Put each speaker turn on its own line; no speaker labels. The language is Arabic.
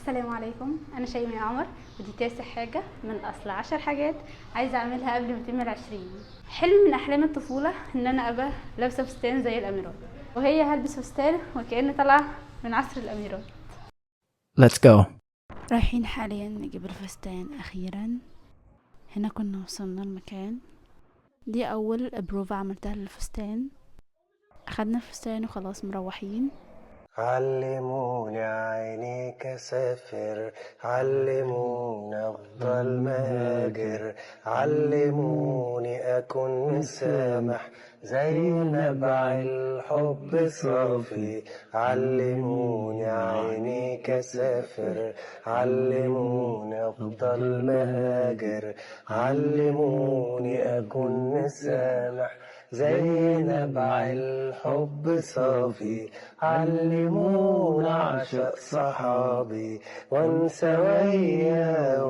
السلام عليكم، انا شيماء عمر، ودي تاسع حاجه من اصل 10 حاجات عايزه اعملها قبل ما تتم ال20. حلم من احلام الطفوله ان انا ابقى لابسه فستان زي الاميرات، وهي هلبس فستان وكأني طالعه من عصر الاميرات.
Let's go.
رايحين حاليا نجيب الفستان اخيرا. هنا كنا وصلنا المكان. دي اول بروفة عملتها للفستان. اخدنا الفستان وخلاص مروحين.
علموني عينيك اسافر، علموني افضل مهاجر، علموني اكون مسامح زي نبع الحب صافي. علموني عينيك اسافر، علموني افضل مهاجر، علموني اكون مسامح زي نبع الحب صافي. علمونا عشق صحابي وانسى وياه